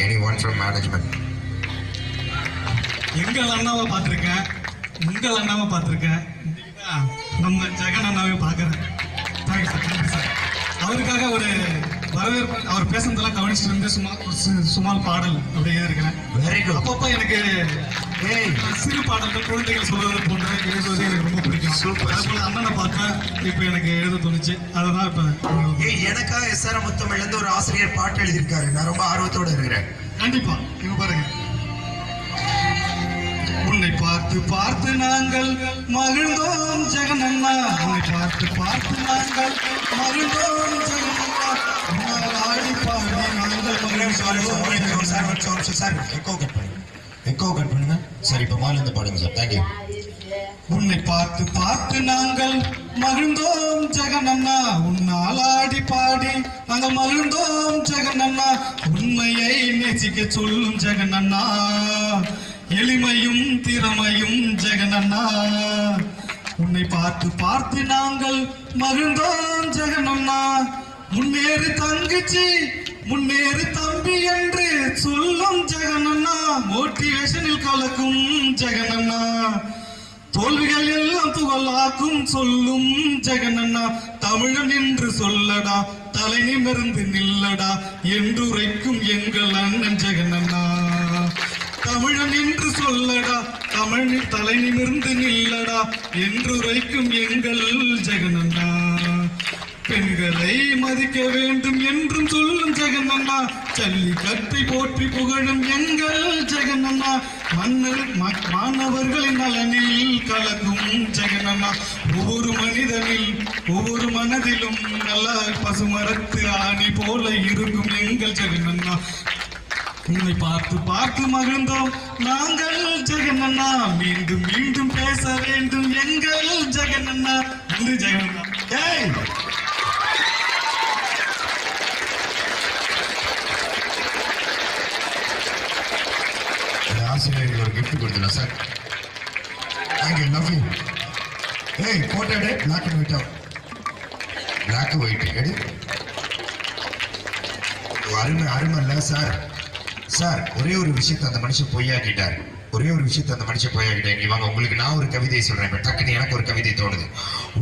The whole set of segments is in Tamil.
Anyone from management? எங்கள் அண்ணாவை பார்த்துருக்கேன், உங்கள் அண்ணாவை பார்த்துருக்கேன், நம்ம ஜெகன் அண்ணாவை பார்க்குறேன். Thank you sir, thank you sir. அவருக்காக ஒரு வரவேற்பு, அவர் பேசுனதெல்லாம் கவனிச்சுட்டு வந்து சுமால் பாடல் அப்படியே இருக்கிறேன். Very good. அப்பப்போ எனக்கு சிறு பாடல்கள் குழந்தைகள் சொல்வது போன்ற எழுதுவது எனக்கு ரொம்ப பிடிக்கும். சூப்பர். அதுபோல அண்ணனை பார்த்தேன், இப்போ எனக்கு எழுத தோணுச்சு. அதுதான் இப்போ எனக்கா SR முத்தமிழ்லேருந்து ஒரு ஆசிரியர் பாட்டு எழுதியிருக்காரு. நான் ரொம்ப ஆர்வத்தோடு இருக்கிறேன். கண்டிப்பா இங்க பாருங்க. உன்னை பார்த்து பார்த்து நாங்கள் மகிழ்ந்தோம் ஜெகனண்ணா, உன்னை பார்த்து பார்த்து நாங்கள் மகிழ்ந்தோம் ஜெகனண்ணா, உன்னால் ஆடி பாடி நாங்கள் எக்கோ கட் பண்ணுங்க. சரி, இப்போ மாலை இருந்து பாடுங்க சார். தேங்க்யூ. உன்னை பார்த்து பார்த்து நாங்கள் மகிழ்ந்தோம் ஜெகனண்ணா, உன்னால் ஆடி பாடி நாங்கள் மகிழ்ந்தோம் ஜெகனண்ணா, உண்மையை நேசிக்க சொல்லும் ஜெகனண்ணா, எளிமையும் திறமையும் ஜெகனண்ணா, உன்னை பார்த்து பார்த்து நாங்கள் மகிழ்ந்தோம் ஜெகனண்ணா, முன்னேறு தங்கச்சி முன்னேறு தம்பி என்று சொல்லும் ஜெகனண்ணா, மோட்டிவேஷனில் கலக்கும் ஜெகனண்ணா, தோல்விகள் எல்லாம் புகழாக்கும் சொல்லும் ஜெகனண்ணா, தமிழன் என்று சொல்லடா தலை நிமிர்ந்து நில்லடா என்றுரைக்கும் எங்கள் அண்ணன் ஜெகனண்ணா, தமிழன் என்று சொல்லடா தமிழில் தலை நிமிர்ந்து நில்லடா என்றுரைக்கும் எங்கள் ஜெகனண்ணா, பெண்களை மதிக்க வேண்டும் என்றும் சொல்லும் ஜெகனண்ணா, ஜல்லிக்கட்டை போற்றி புகழும் எங்கள் ஜெகனண்ணா, மாணவர்களின் நலனில் கலக்கும் ஜெகனண்ணா, ஒவ்வொரு மனிதனில் ஒவ்வொரு மனதிலும் நல்ல பசுமரத்து ஆணி போல இருக்கும் எங்கள் ஜெகனண்ணா, உன்னை பார்த்து பார்த்து மகிழ்ந்தோம் நாங்கள் ஜெகனண்ணா, மீண்டும் மீண்டும் பேச வேண்டும் எங்கள் ஜெகனண்ணா. நன்றி ஜெகனண்ணா. ஆசிரியர்கள் ஒரு கிஃப்ட் கொடுத்துடலாம் sir. Thank you, love you. Photo எடு. Black and white. Black white எடு. அருமை அருமை இல்லை சார். சார், ஒரே ஒரு விஷயத்தை அந்த மனுஷன் பொய்யாக்கிட்டார். ஒரே ஒரு விஷயத்தை அந்த மனுஷன் பொய்யாக்கிட்டார். நீ வாங்க, உங்களுக்கு நான் ஒரு கவிதையை சொல்றேன். இப்போ டக்குன்னு எனக்கு ஒரு கவிதை தோணுது.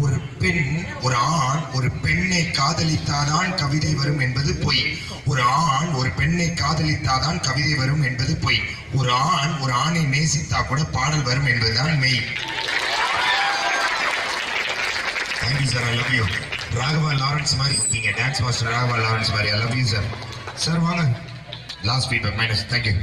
ஒரு பெண் ஒரு ஆண் ஒரு பெண்ணை காதலித்தாதான் கவிதை வரும் என்பது பொய். ஒரு ஆண் ஒரு பெண்ணை காதலித்தாதான் கவிதை வரும் என்பது பொய். ஒரு ஆண் ஒரு ஆணை நேசித்தா கூட பாடல் வரும் என்பதுதான் மெய். Thank you sir, I love you. Raghava Lawrence மாதிரி இருக்கீங்க, டான்ஸ் மாஸ்டர் ராகவா லாரன்ஸ் மாதிரி. I love you sir. Sir வாங்க, லாஸ்ட் ஃபீட்பேக் மைனஸ். தேங்க்யூ.